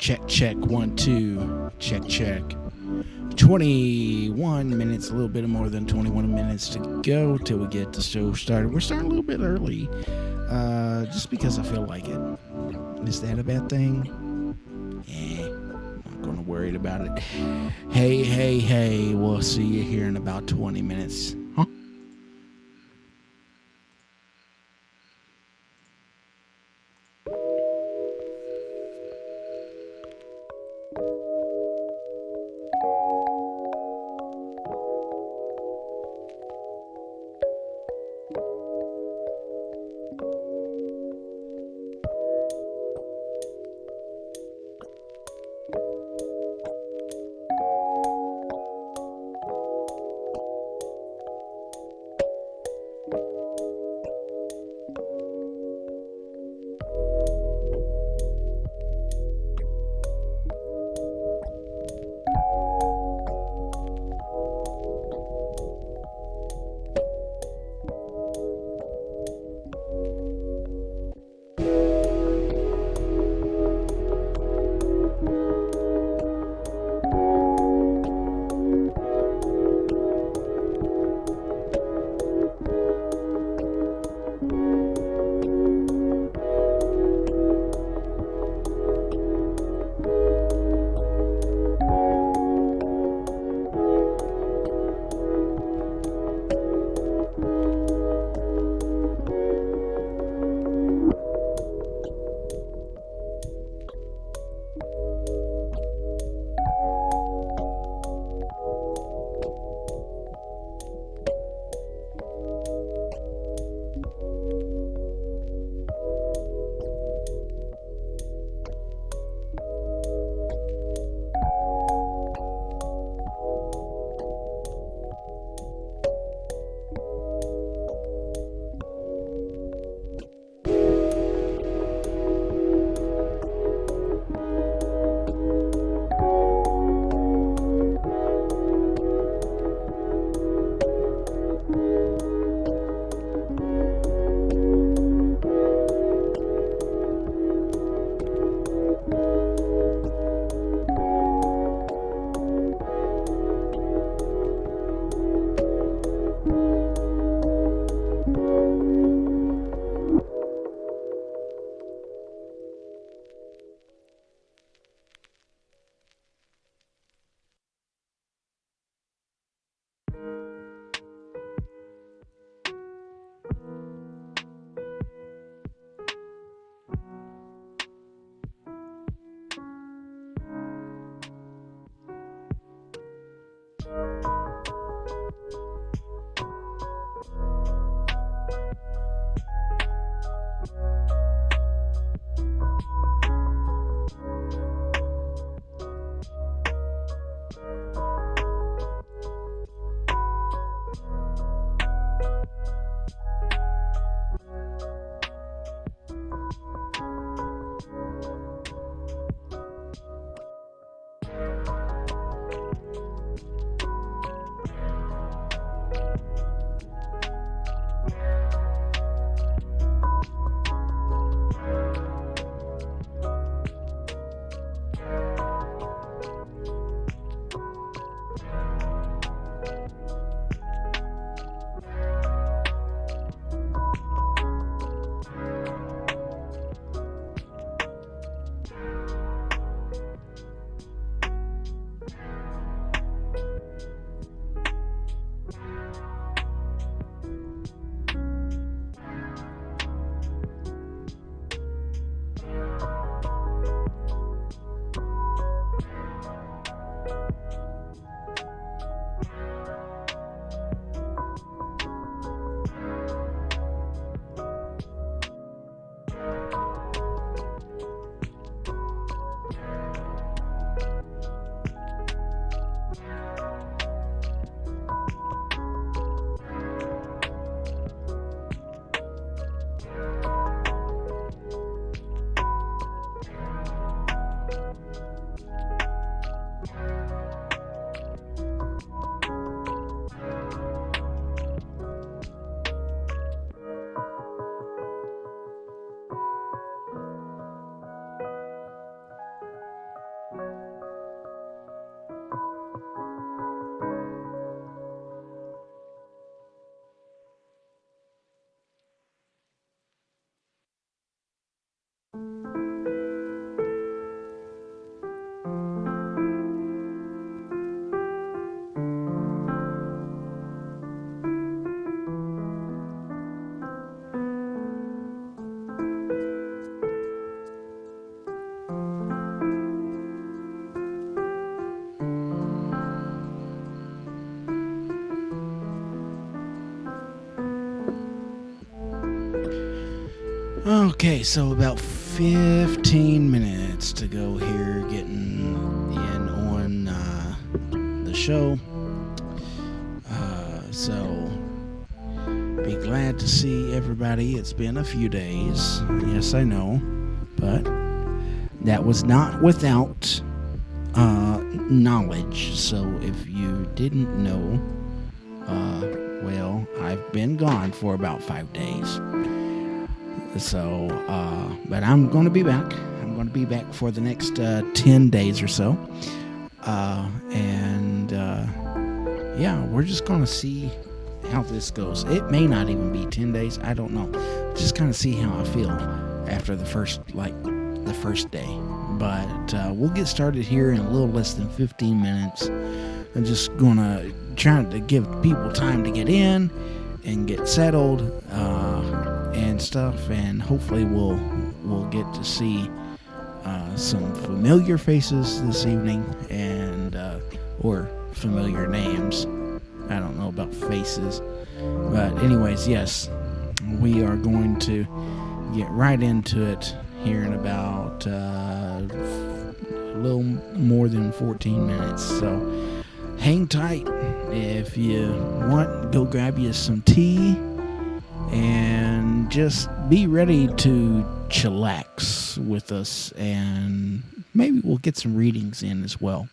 Check, 1, 2, check. 21 minutes, a little bit more than 21 minutes to go till we get the show started. We're starting a little bit early, just because I feel like it. Is that a bad thing? Not gonna worry about it. Hey, we'll see you here in about 20 minutes. Huh? Okay, so about 15 minutes to go here, getting in on the show. So be glad to see everybody. It's been a few days. Yes, I know. But that was not without knowledge. So if you didn't know, well, I've been gone for about 5 days. So, but I'm going to be back. I'm going to be back for the next 10 days or so. Yeah, we're just going to see how this goes. It may not even be 10 days. I don't know. Just kind of see how I feel after the first day. But we'll get started here in a little less than 15 minutes. I'm just going to try to give people time to get in and get settled and stuff. And hopefully we'll get to see some familiar faces this evening and or familiar names. I don't know about faces. But anyways, yes, we are going to get right into it here in about a little more than 14 minutes. So hang tight. If you want, go grab you some tea and just be ready to chillax with us, and maybe we'll get some readings in as well.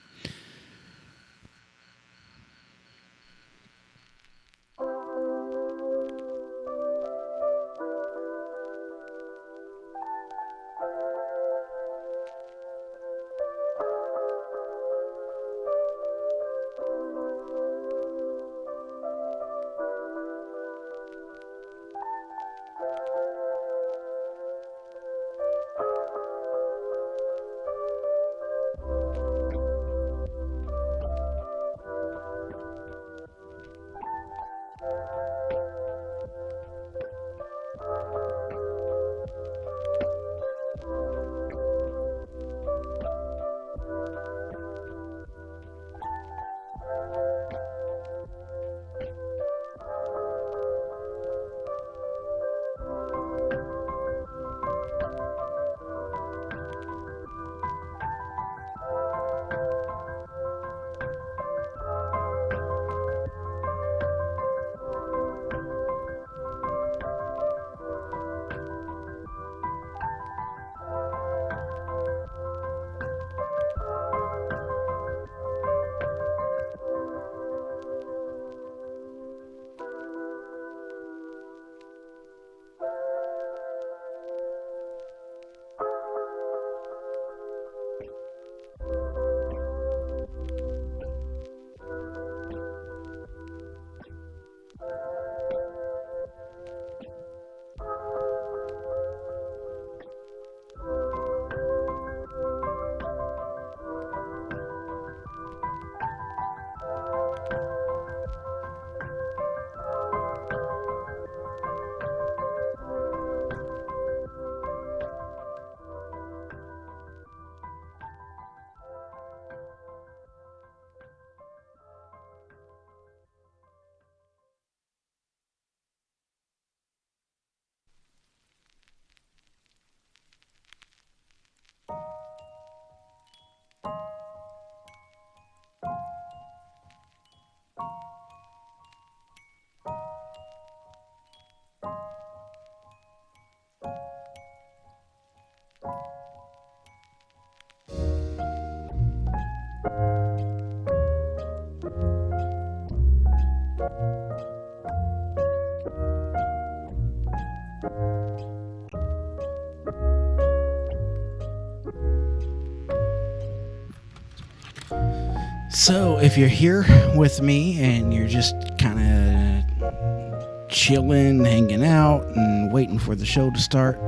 So if you're here with me and you're just kind of chilling, hanging out, and waiting for the show to start,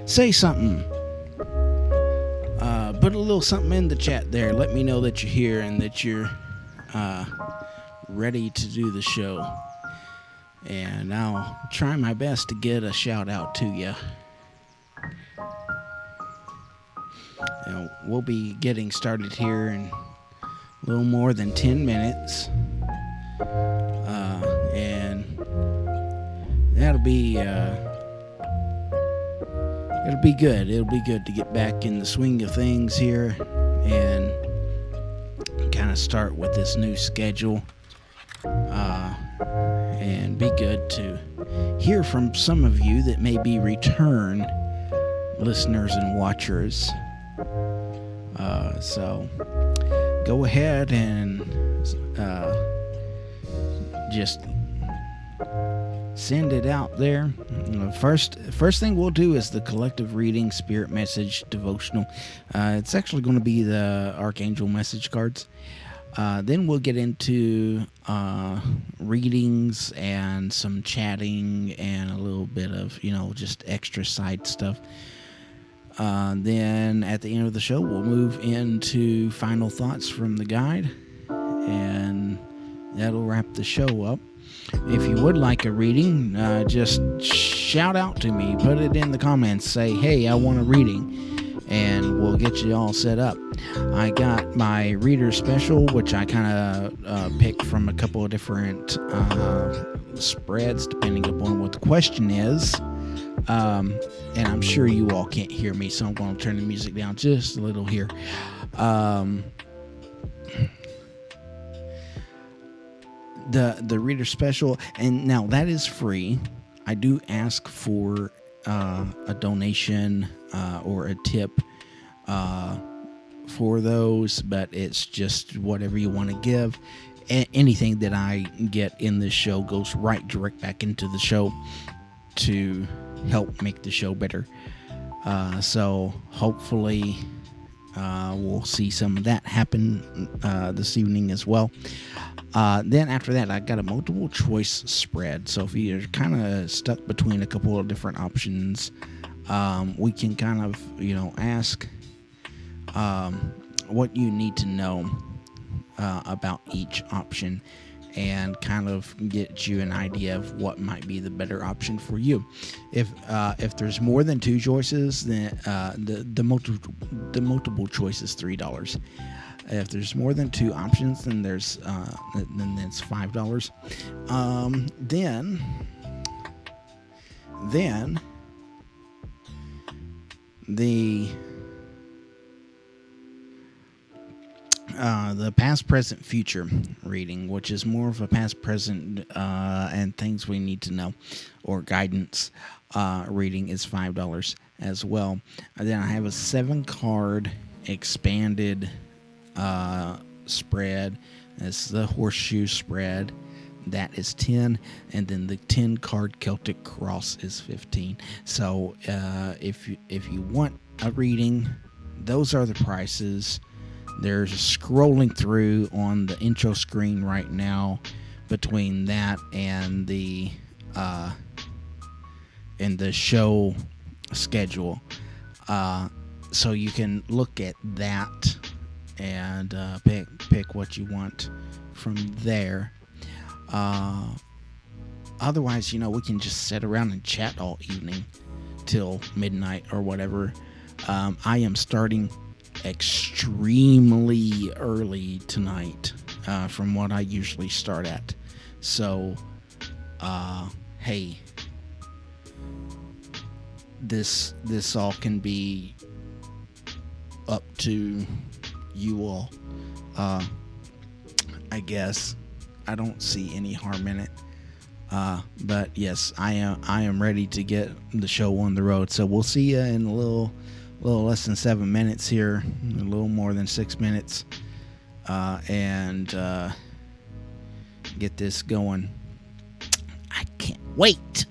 say something. Put a little something in the chat there. Let me know that you're here and that you're ready to do the show. And I'll try my best to get a shout out to you. And we'll be getting started here in a little more than 10 minutes. And that'll be it'll be good. It'll be good to get back in the swing of things here and kind of start with this new schedule. And be good to hear from some of you that may be return listeners and watchers. So go ahead and just send it out there. First thing we'll do is the collective reading spirit message devotional. It's actually going to be the Archangel message cards. Then we'll get into readings and some chatting and a little bit of, just extra side stuff. Then at the end of the show, we'll move into final thoughts from the guide, and that'll wrap the show up. If you would like a reading, just shout out to me. Put it in the comments. Say, hey, I want a reading, and we'll get you all set up. I got my reader special, which I kind of picked from a couple of different spreads, depending upon what the question is. And I'm sure you all can't hear me, so I'm going to turn the music down just a little here. The reader special, and now that is free. I do ask for a donation or a tip for those, but it's just whatever you want to give. Anything that I get in this show goes direct back into the show to help make the show better. So hopefully we'll see some of that happen this evening as well. Then after that, I got a multiple choice spread. So if you're kind of stuck between a couple of different options, we can kind of, ask what you need to know about each option and kind of get you an idea of what might be the better option for you. If there's more than two choices, then the multiple choice is $3. If there's more than two options, then there's then it's $5. Then the past, present, future reading, which is more of a past, present, and things we need to know, or guidance reading, is $5 as well. And then I have a 7-card expanded spread. That's the horseshoe spread. That is 10, and then the 10-card Celtic Cross is 15. So if you want a reading, those are the prices. There's scrolling through on the intro screen right now between that and the show schedule. So you can look at that and pick what you want from there. Otherwise, we can just sit around and chat all evening till midnight or whatever. I am starting extremely early tonight from what I usually start at. So, hey, this all can be up to you all. I guess I don't see any harm in it. But yes, I am ready to get the show on the road. So we'll see you in a little less than 7 minutes here, a little more than 6 minutes, and get this going. I can't wait.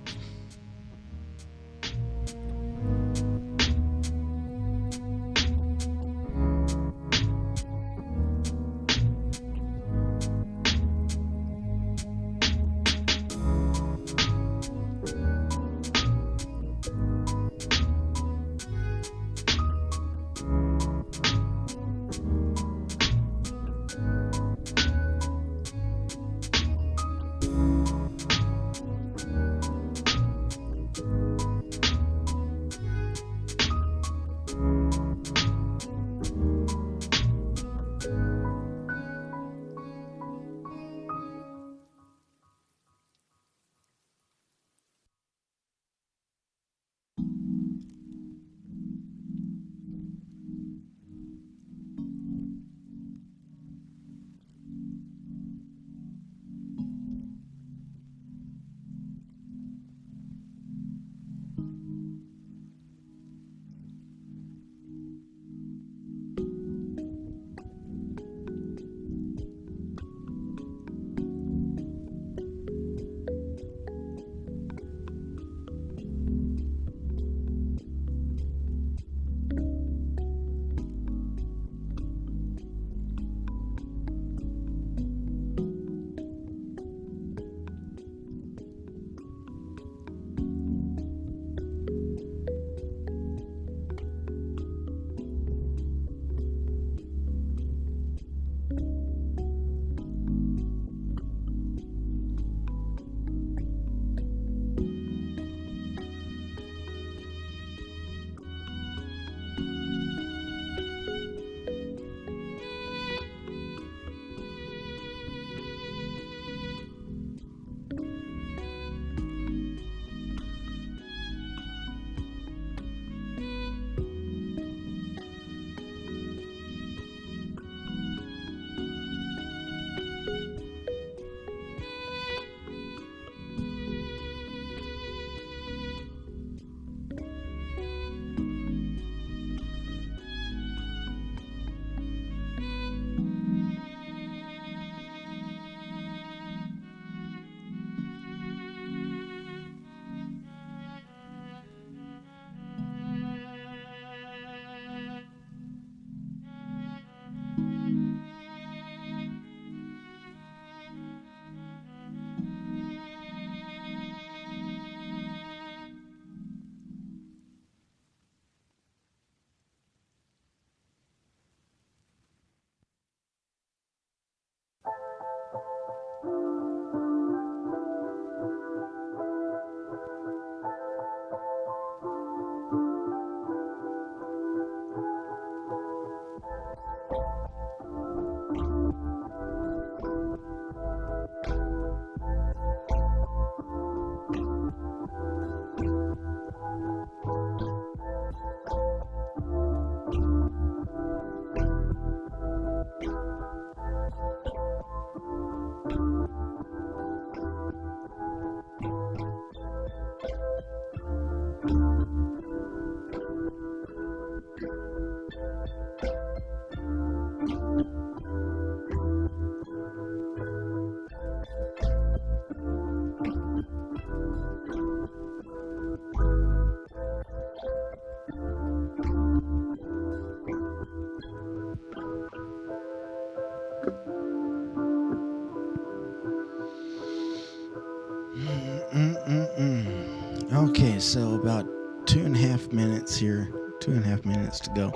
Okay, so about 2.5 minutes here. 2.5 minutes to go.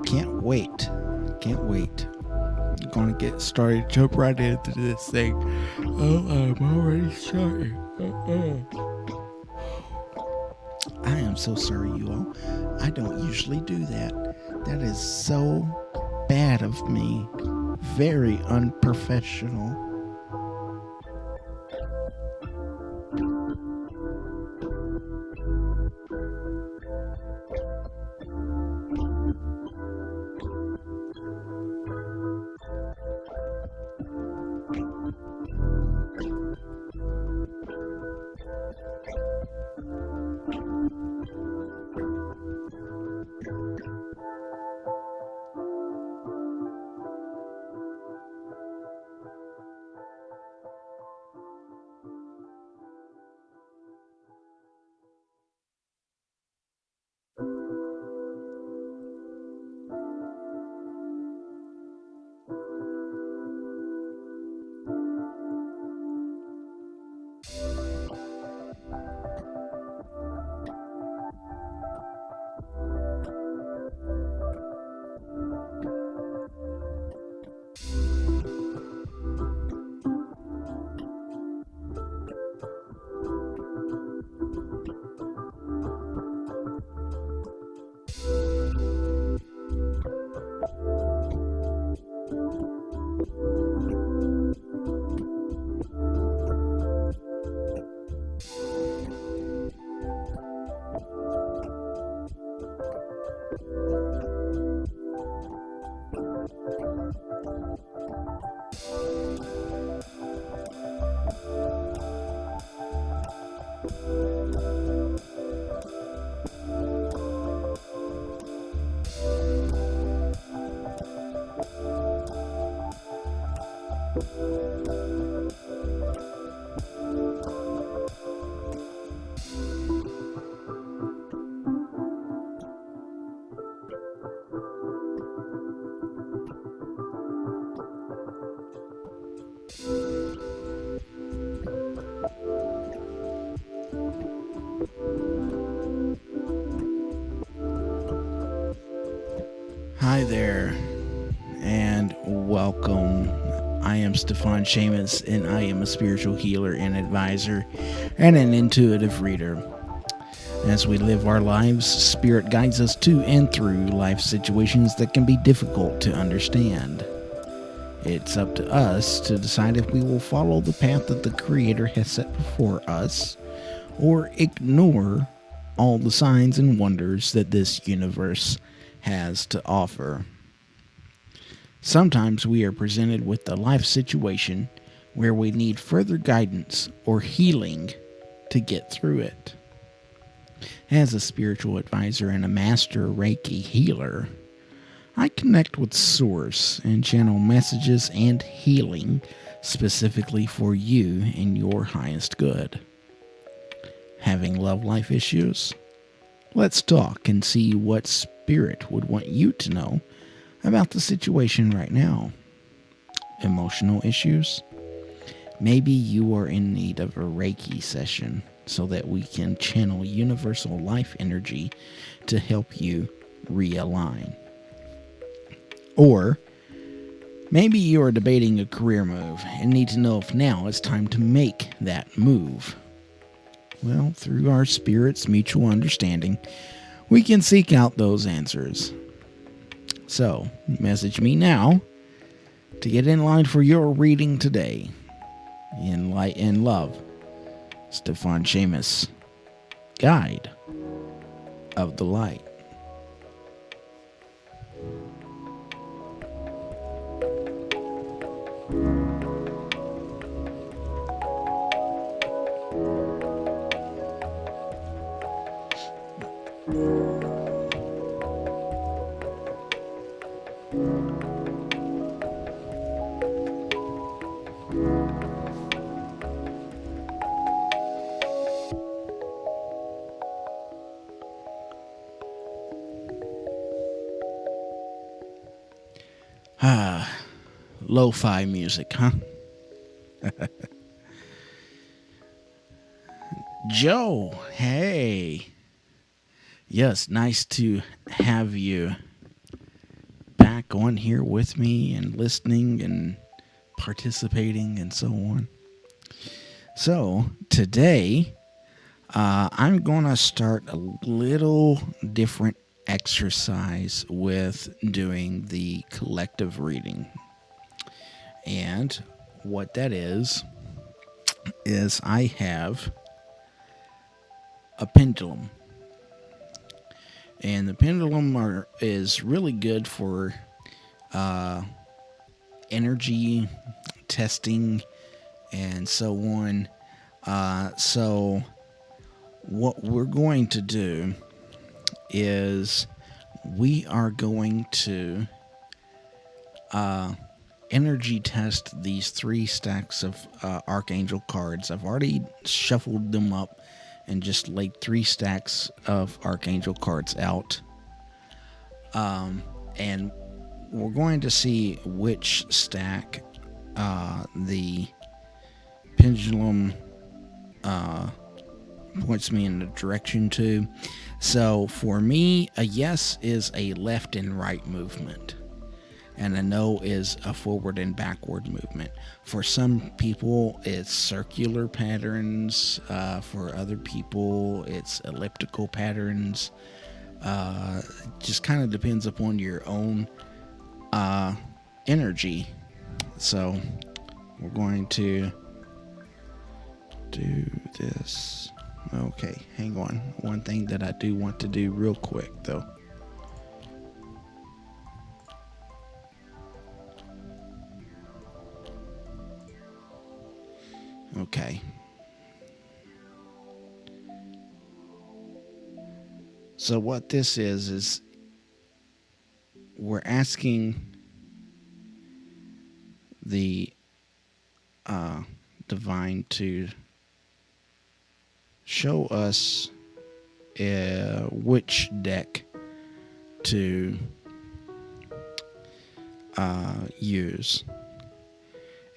Can't wait. I'm gonna get started. Jump right into this thing. Oh, I'm already starting. I am so sorry, you all. I don't usually do that. That is so bad of me. Very unprofessional. Hi there, and welcome. I am Stíofán Séamus, and I am a spiritual healer and advisor and an intuitive reader. As we live our lives, Spirit guides us to and through life situations that can be difficult to understand. It's up to us to decide if we will follow the path that the Creator has set before us, or ignore all the signs and wonders that this universe has to offer. Sometimes we are presented with a life situation where we need further guidance or healing to get through it. As a spiritual advisor and a master Reiki healer, I connect with Source and channel messages and healing specifically for you and your highest good. Having love life issues? Let's talk and see what Spirit would want you to know about the situation right now. Emotional issues? Maybe you are in need of a Reiki session so that we can channel universal life energy to help you realign. Or maybe you are debating a career move and need to know if now is time to make that move. Well, through our Spirit's mutual understanding, we can seek out those answers. So, message me now to get in line for your reading today. In light and love, Stíofán Séamus, Guide of the Light. Lo-fi music, huh? Joe, hey. Yes, nice to have you back on here with me and listening and participating and so on. So, today, I'm going to start a little different exercise with doing the collective reading. And what that is I have a pendulum. And the pendulum is really good for energy testing and so on. So what we're going to do is we are going to energy test these 3 stacks of Archangel cards. I've already shuffled them up and just laid 3 stacks of Archangel cards out. And we're going to see which stack the pendulum points me in the direction to. So for me, a yes is a left and right movement, and a no is a forward and backward movement. For some people, it's circular patterns. For other people, it's elliptical patterns. Just kind of depends upon your own energy. So we're going to do this. Okay, hang on. One thing that I do want to do real quick, though. Okay. So what this is we're asking the divine to show us which deck to use.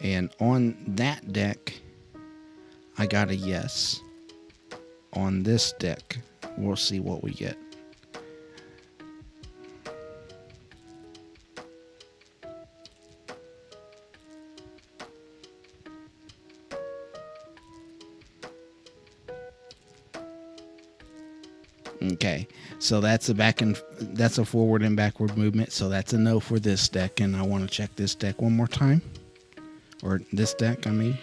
And on that deck, I got a yes. On this deck, we'll see what we get. Okay, so that's a forward and backward movement. So that's a no for this deck, and I want to check this deck one more time, or this deck, I mean.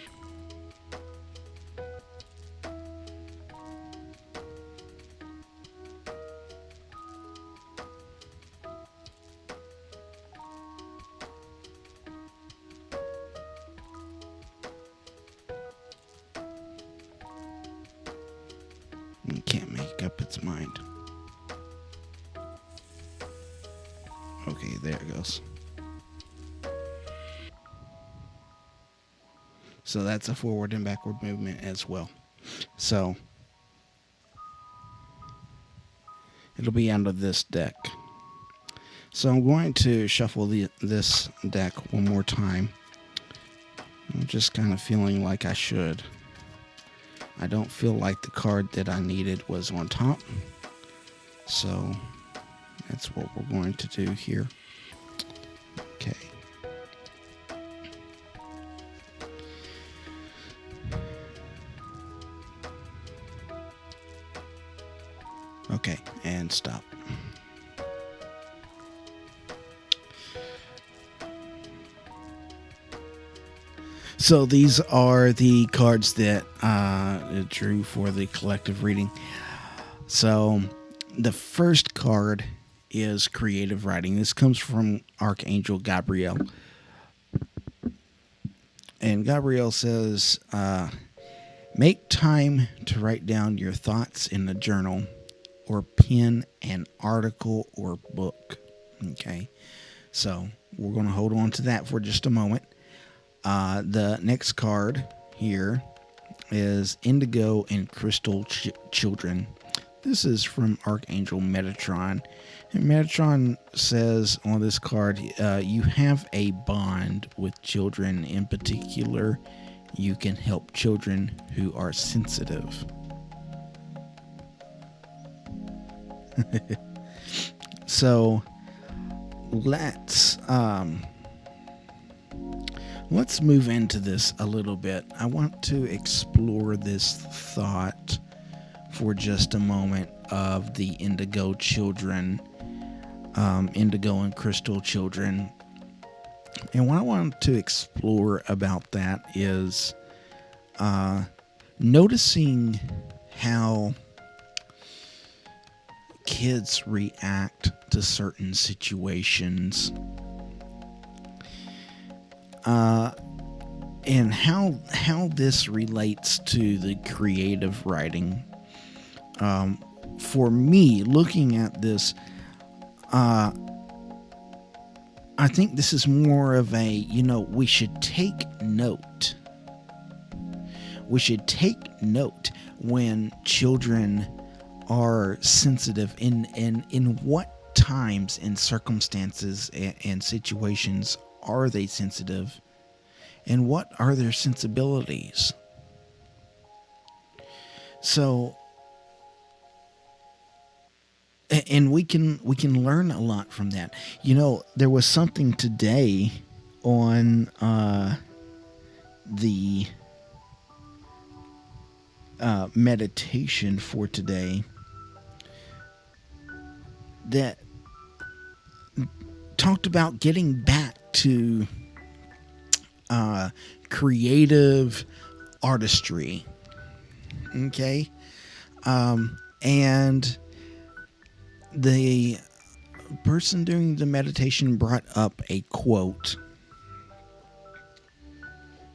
It can't make up its mind. Okay, there it goes. So that's a forward and backward movement as well. So it'll be out of this deck. So I'm going to shuffle this deck one more time. I'm just kind of feeling like I should. I don't feel like the card that I needed was on top. So that's what we're going to do here. Okay. Okay, and stop. So these are the cards that I drew for the collective reading. So the first card is creative writing. This comes from Archangel Gabriel. And Gabriel says, make time to write down your thoughts in a journal or pen an article or book. Okay, so we're going to hold on to that for just a moment. The next card here is Indigo and Crystal Children. This is from Archangel Metatron. And Metatron says on this card, you have a bond with children. In particular, you can help children who are sensitive. So let's move into this a little bit. I want to explore this thought for just a moment of the Indigo children, Indigo and Crystal children. And what I want to explore about that is noticing how kids react to certain situations, and how this relates to the creative writing. For me, looking at this, I think this is more of a, we should take note. We should take note when children are sensitive in what times and circumstances and situations are they sensitive, and what are their sensibilities. So, and we can learn a lot from that. There was something today on the meditation for today that talked about getting back to creative artistry. Okay? And the person doing the meditation brought up a quote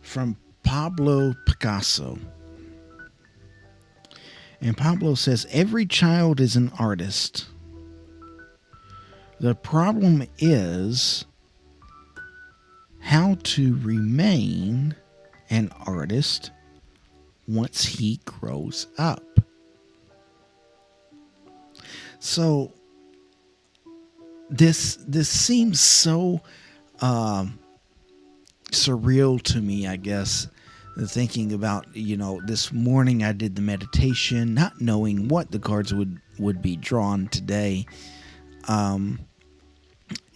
from Pablo Picasso. And Pablo says, "Every child is an artist. The problem is how to remain an artist once he grows up." So this seems so surreal to me, I guess, thinking about, this morning I did the meditation, not knowing what the cards would be drawn today.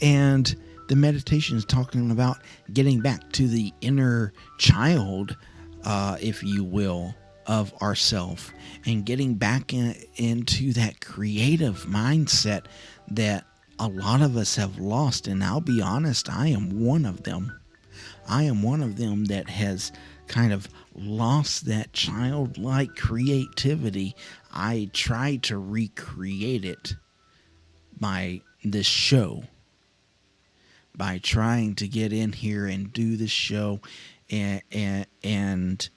And the meditation is talking about getting back to the inner child, if you will, of ourself, and getting back into that creative mindset that a lot of us have lost. And I'll be honest, I am one of them. I am one of them that has kind of lost that childlike creativity. I try to recreate it by this show, by trying to get in here and do the show and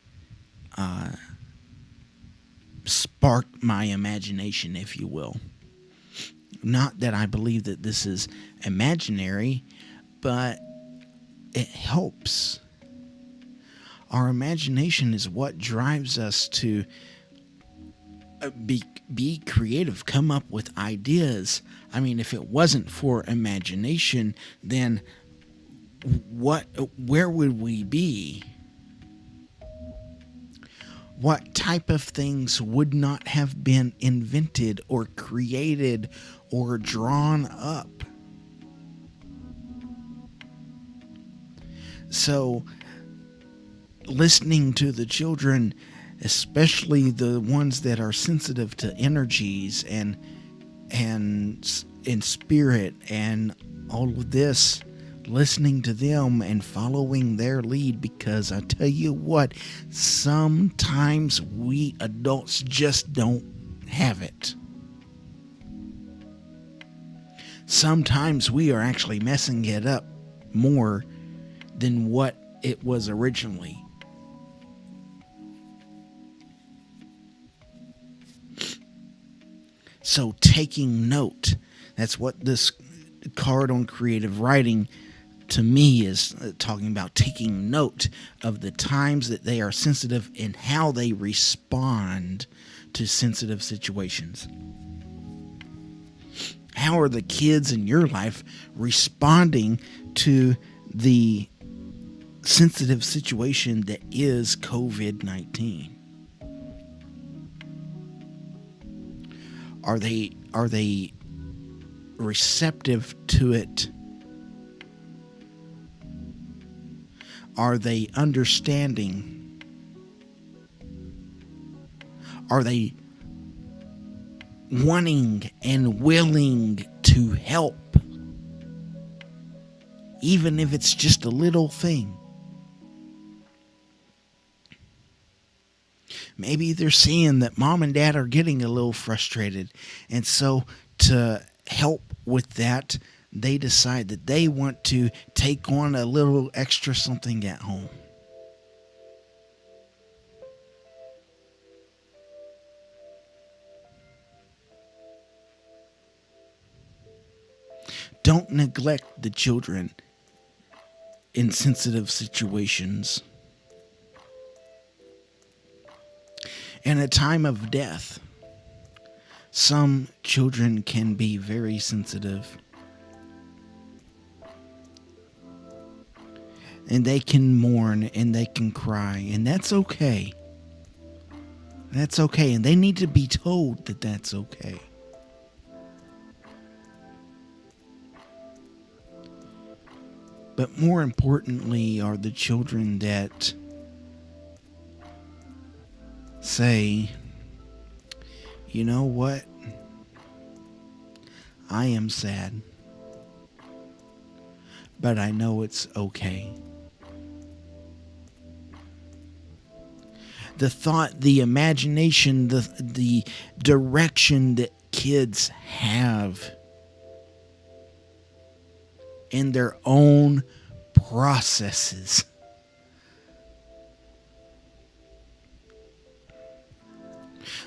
spark my imagination, if you will. Not that I believe that this is imaginary, but it helps. Our imagination is what drives us to be creative, come up with ideas. I mean, if it wasn't for imagination, then where would we be? What type of things would not have been invented or created or drawn up? So, listening to the children, especially the ones that are sensitive to energies and in spirit and all of this, listening to them and following their lead, because I tell you what, sometimes we adults just don't have it. Sometimes we are actually messing it up more than what it was originally. So taking note, that's what this card on creative writing to me is talking about, taking note of the times that they are sensitive and how they respond to sensitive situations. How are the kids in your life responding to the sensitive situation that is COVID-19? Are Are they receptive to it? Are they understanding? Are they wanting and willing to help? Even if it's just a little thing. Maybe they're seeing that mom and dad are getting a little frustrated. And so to help with that, they decide that they want to take on a little extra something at home. Don't neglect the children in sensitive situations. In a time of death, some children can be very sensitive. And they can mourn and they can cry, and that's okay. That's okay, and they need to be told that that's okay. But more importantly are the children that say, you know what? I am sad, but I know it's okay. The thought, the imagination, the direction that kids have in their own processes.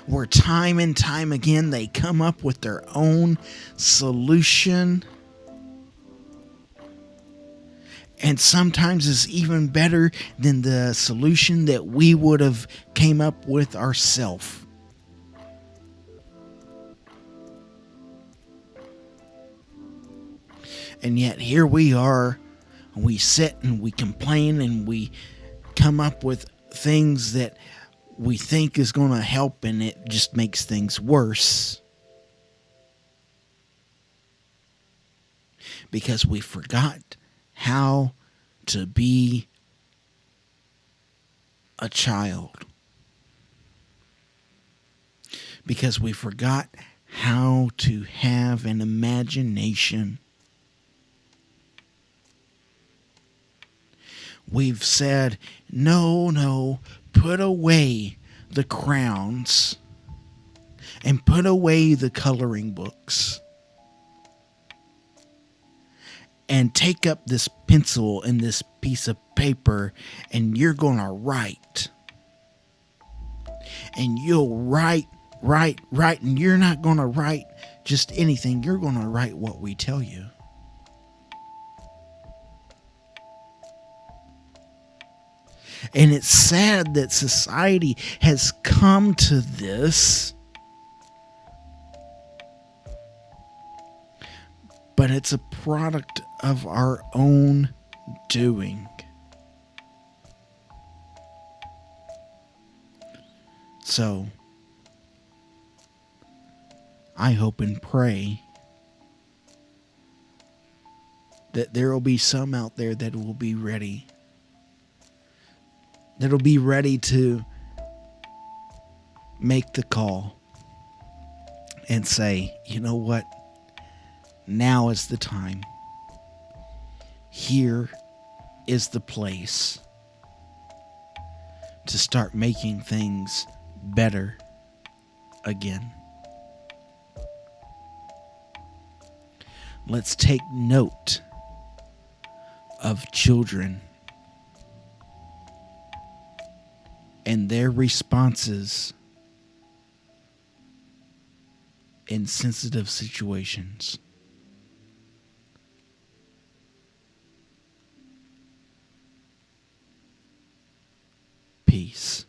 Where time and time again they come up with their own solution. And sometimes it's even better than the solution that we would have came up with ourselves. And yet here we are, we sit and we complain and we come up with things that we think is going to help, and it just makes things worse. Because we forgot how to be a child. Because we forgot how to have an imagination. We've said, no, put away the crowns and put away the coloring books. And take up this pencil and this piece of paper, and you're going to write. And you'll write, and you're not going to write just anything. You're going to write what we tell you. And it's sad that society has come to this. But it's a product of our own doing. So, I hope and pray that there will be some out there that will be ready. That'll be ready to make the call and say, you know what? Now is the time. Here is the place to start making things better again. Let's take note of children and their responses in sensitive situations. Peace.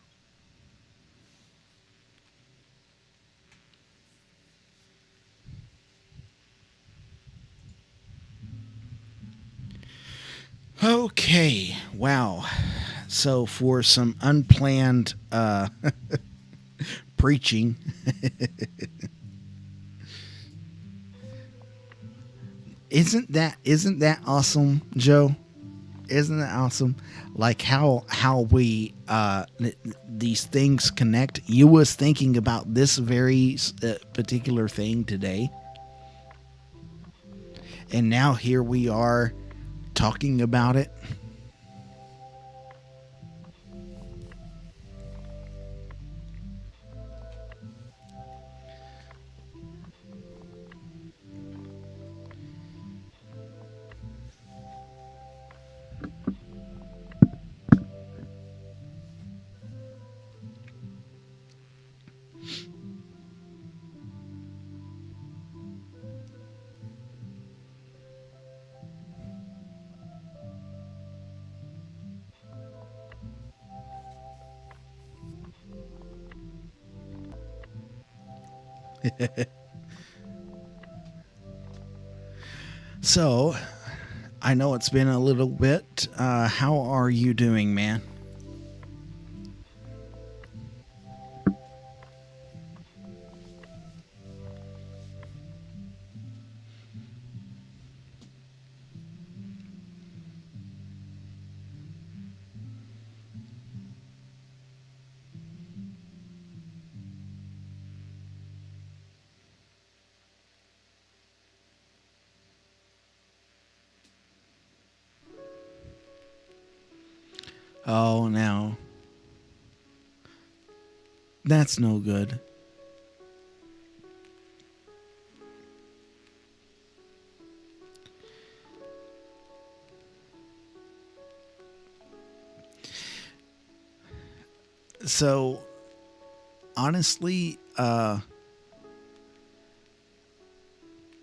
Okay, wow. So for some unplanned preaching, Isn't that awesome, Joe? Isn't that awesome? Like how we these things connect. You was thinking about this very particular thing today, and now here we are talking about it. So, I know it's been a little bit. How are you doing, man? Oh, no. That's no good. So, honestly,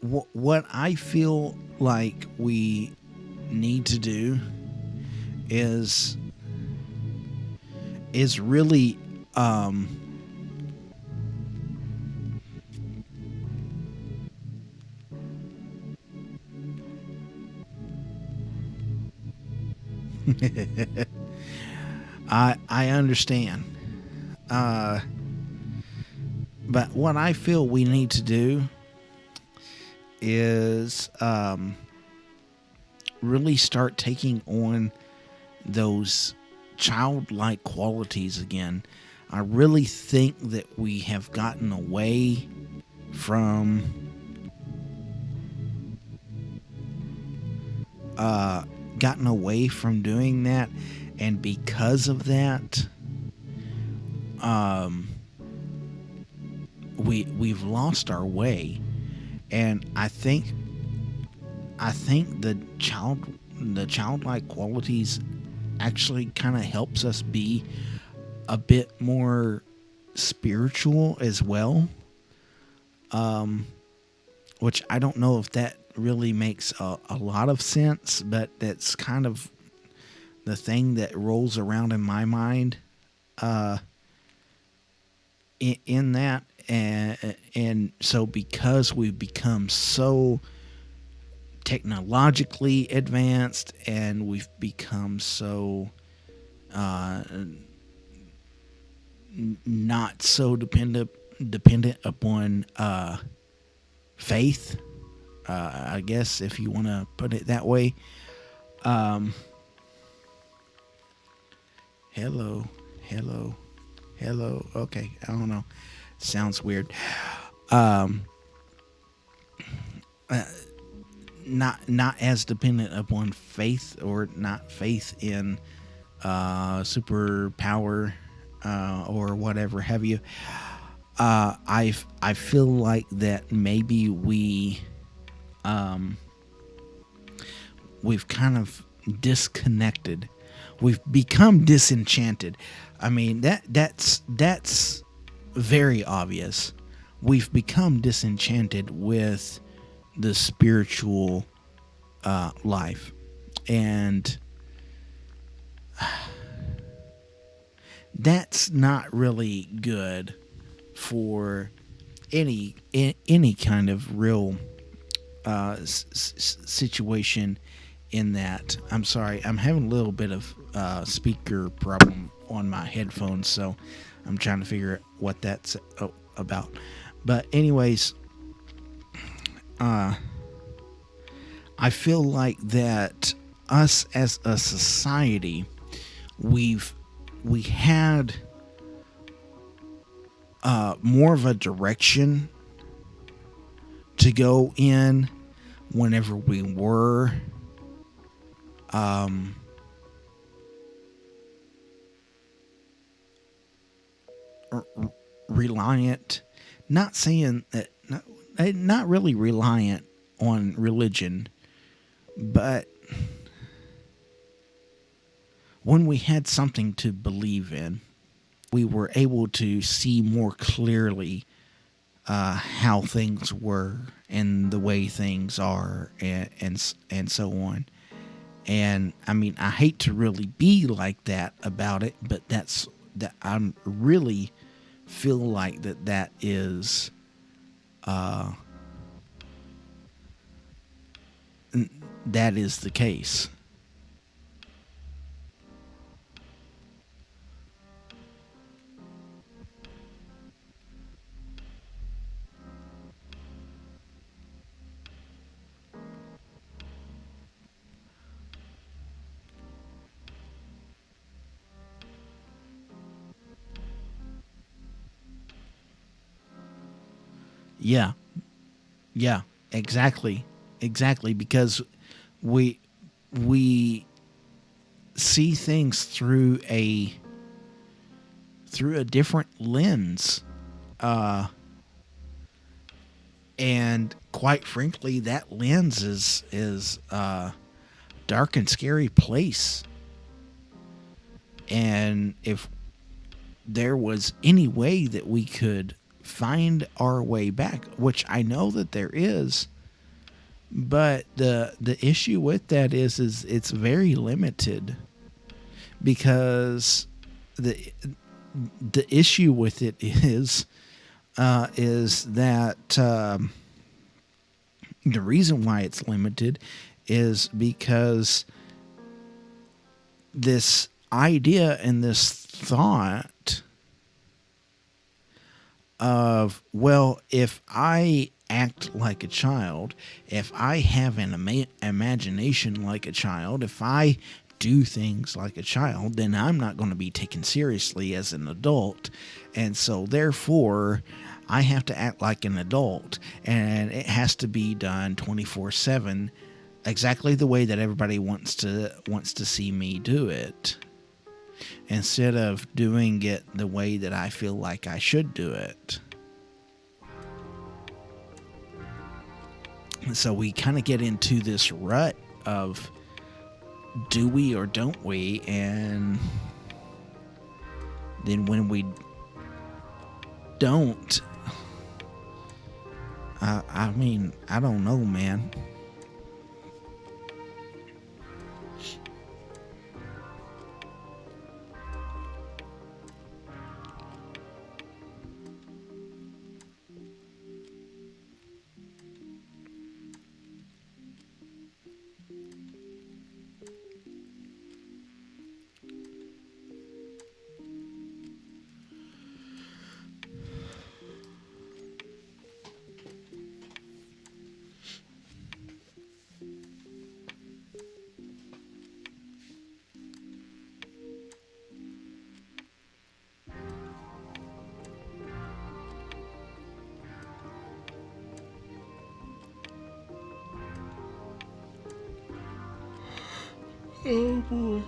what I feel like we need to do is really I understand. Uh, but what I feel we need to do is really start taking on those childlike qualities again. I really think that we have gotten away from doing that, and because of that, we've lost our way. And I think the childlike qualities actually kind of helps us be a bit more spiritual as well. Which I don't know if that really makes a lot of sense, but that's kind of the thing that rolls around in my mind. In that, and so because we've become so technologically advanced, and we've become so not so dependent upon faith, I guess, if you want to put it that way. Hello. Okay, I don't know. Sounds weird. Not as dependent upon faith, or not faith in superpower or whatever have you. I feel like that maybe we've kind of disconnected. We've become disenchanted. I mean, that's very obvious. We've become disenchanted with the spiritual life, and that's not really good for any kind of real situation. In that, I'm sorry, I'm having a little bit of speaker problem on my headphones, so I'm trying to figure out what that's about. But anyways, I feel like that us as a society, we had more of a direction to go in whenever we were reliant, not saying that, not really reliant on religion, but when we had something to believe in, we were able to see more clearly how things were and the way things are, and so on. And I mean, I hate to really be like that about it, but that I'm really feel like that is that is the case. Yeah, yeah, exactly, because we we see things through a different lens, and quite frankly, that lens is dark and scary place. And if there was any way that we could find our way back, which I know that there is, but the issue with that is it's very limited, because the the issue with it is that the reason why it's limited is because this idea and this thought of, well, if I act like a child, if I have an imagination like a child, if I do things like a child, then I'm not going to be taken seriously as an adult. And so therefore, I have to act like an adult, and it has to be done 24/7, exactly the way that everybody wants to see me do it, instead of doing it the way that I feel like I should do it. So we kind of get into this rut of, do we or don't we? And then when we don't, I mean, I don't know, man. Oh boy.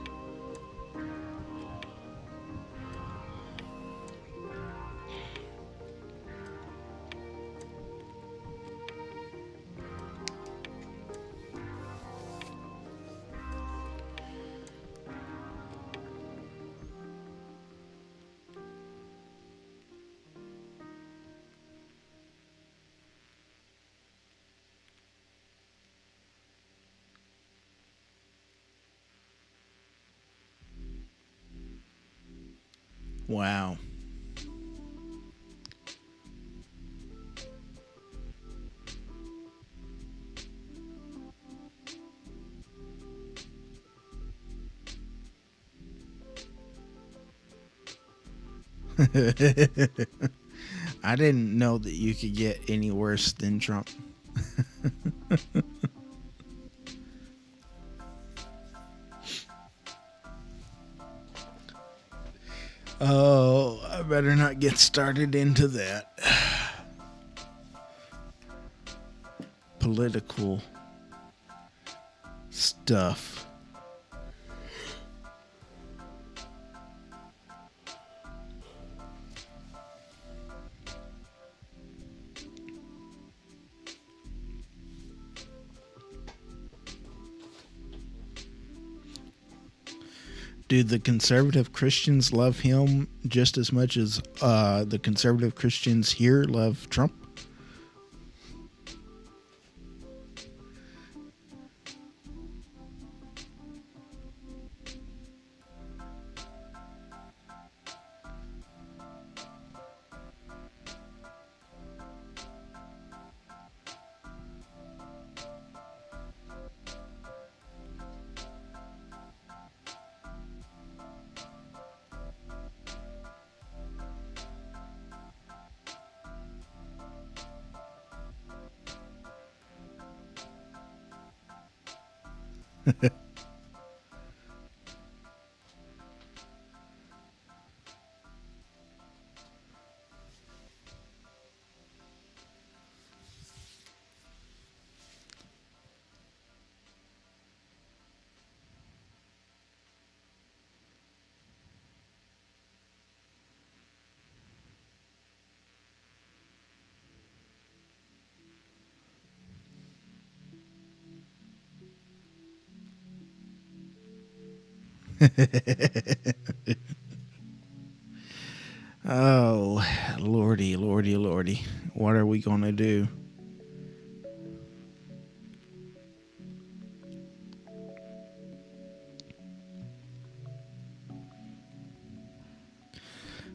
Wow. I didn't know that you could get any worse than Trump. Oh, I better not get started into that. Political stuff. Do the conservative Christians love him just as much as the conservative Christians here love Trump? Oh, lordy, lordy, lordy. What are we going to do?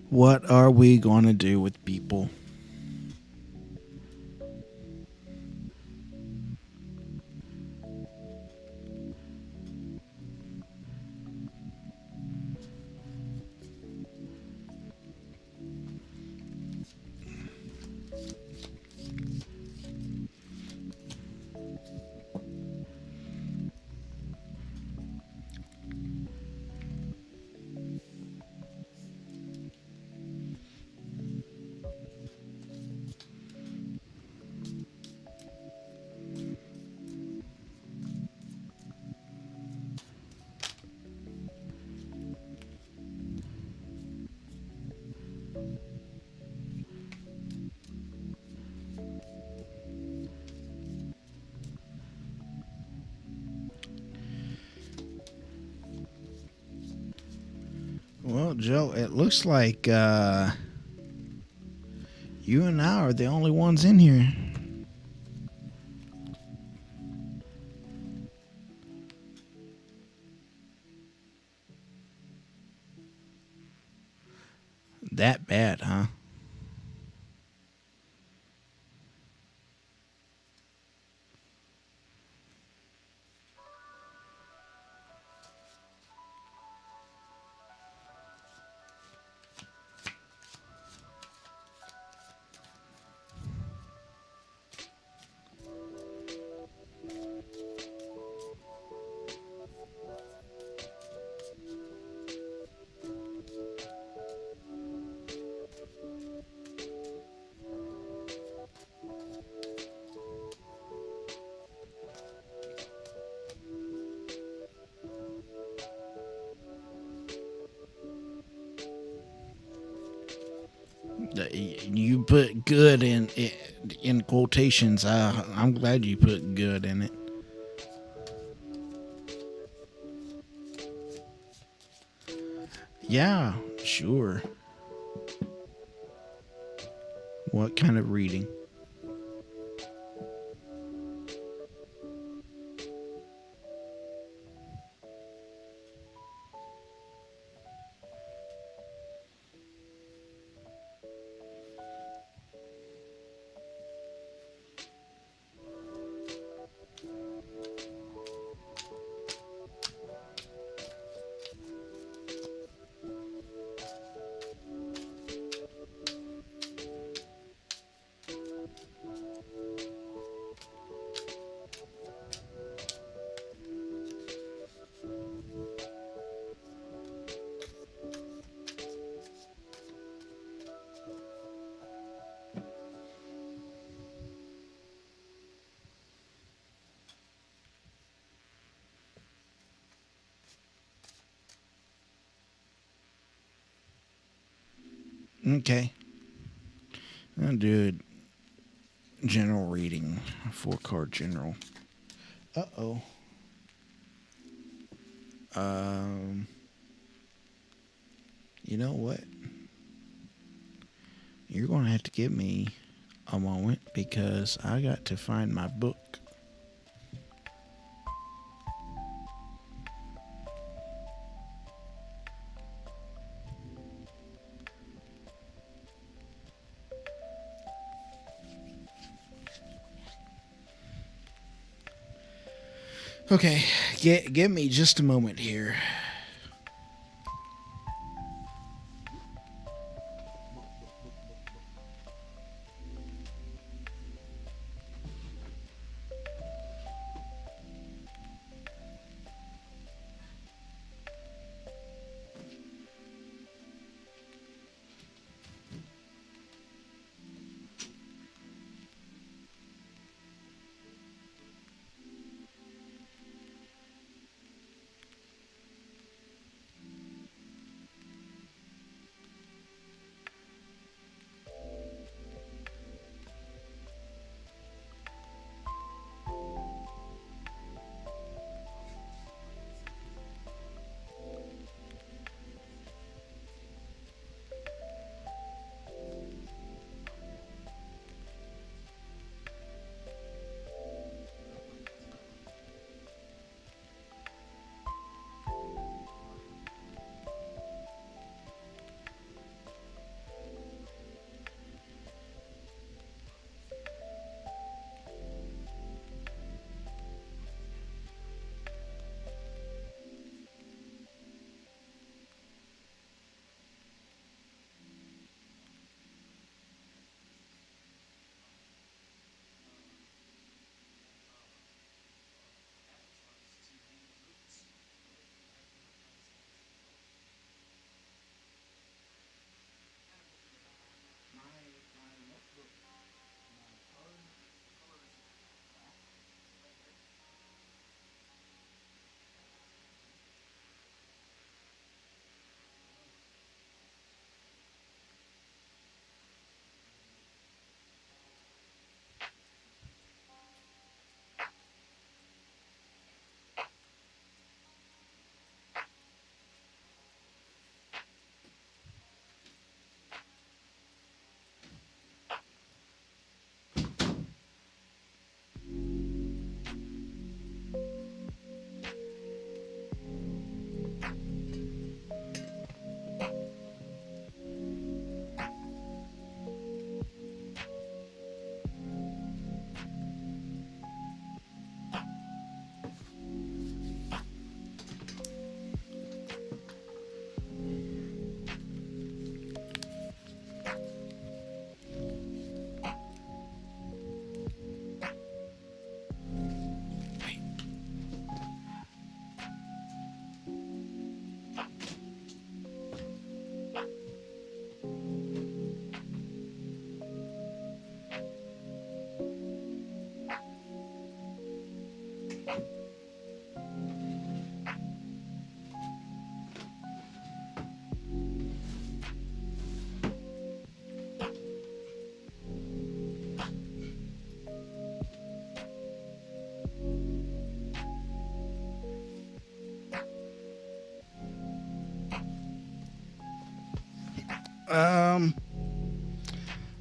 What are we going to do with people? Well, Joe, it looks like you and I are the only ones in here. That bad, huh? You put good in quotations. I'm glad you put good in it. Yeah, sure. What kind of reading? Okay. I'll do a general reading. A 4-card general. Uh-oh. You know what? You're going to have to give me a moment because I got to find my book. Okay, give me just a moment here.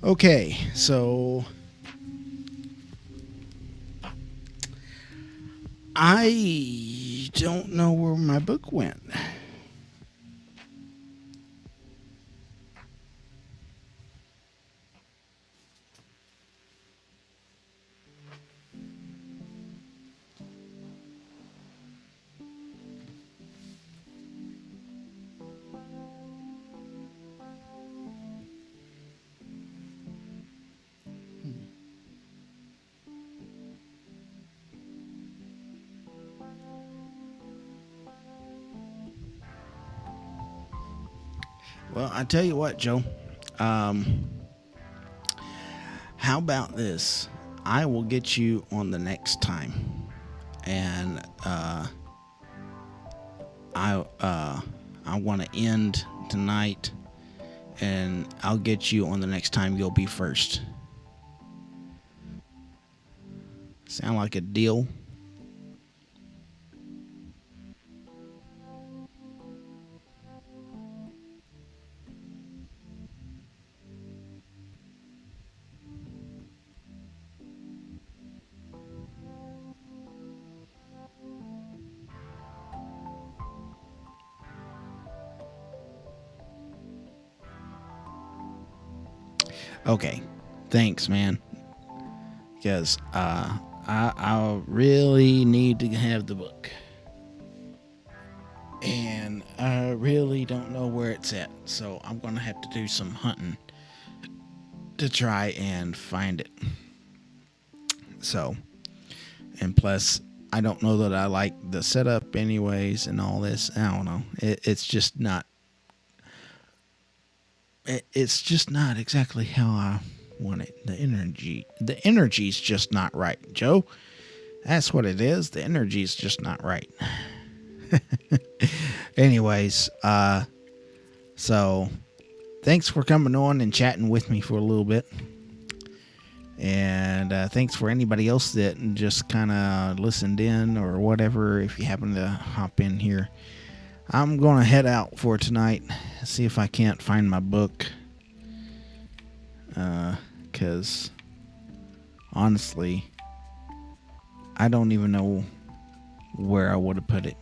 Okay, so I don't know where my book went. Well, I tell you what, Joe. Um, how about this? I will get you on the next time, and I want to end tonight and I'll get you on the next time you'll be first. Sound like a deal? Okay, thanks, man. Because I really need to have the book, and I really don't know where it's at. So I'm gonna have to do some hunting to try and find it. So, and plus, I don't know that I like the setup, anyways, and all this. I don't know. It's just not. It's just not exactly how I want it. The energy's just not right, Joe. That's what it is. The energy's just not right. Anyways, so thanks for coming on and chatting with me for a little bit. And thanks for anybody else that just kind of listened in or whatever, if you happen to hop in here. I'm going to head out for tonight, see if I can't find my book. Because, honestly, I don't even know where I would have put it.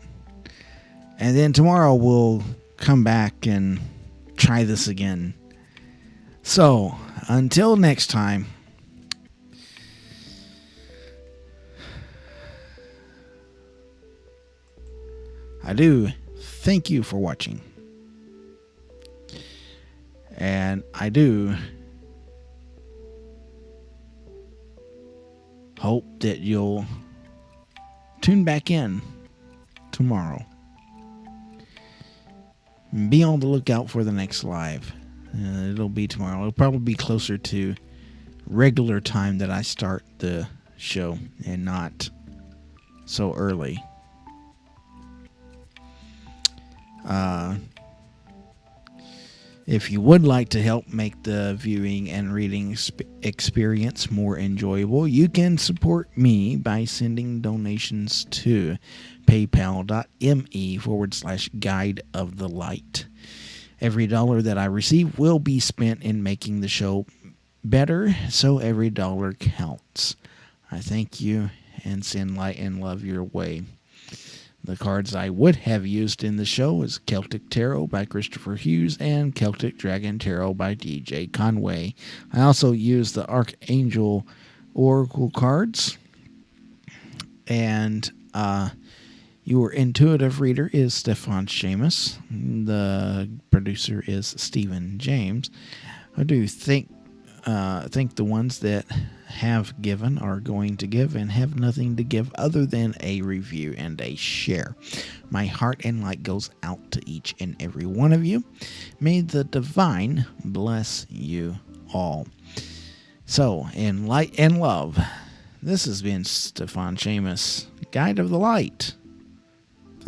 And then tomorrow we'll come back and try this again. So, until next time, I do thank you for watching. And I do hope that you'll tune back in tomorrow. Be on the lookout for the next live. It'll be tomorrow. It'll probably be closer to regular time that I start the show and not so early. If you would like to help make the viewing and reading experience more enjoyable, you can support me by sending donations to paypal.me/Guide of the Light. Every dollar that I receive will be spent in making the show better, so every dollar counts. I thank you and send light and love your way. The cards I would have used in the show is Celtic Tarot by Christopher Hughes and Celtic Dragon Tarot by DJ Conway. I also used the Archangel Oracle cards. And your intuitive reader is Stíofán Séamus. The producer is Stephen James. I do think the ones that have given are going to give and have nothing to give other than a review and a share. My heart and light goes out to each and every one of you. May the divine bless you all. So, in light and love, this has been Stíofán Séamus, Guide of the Light.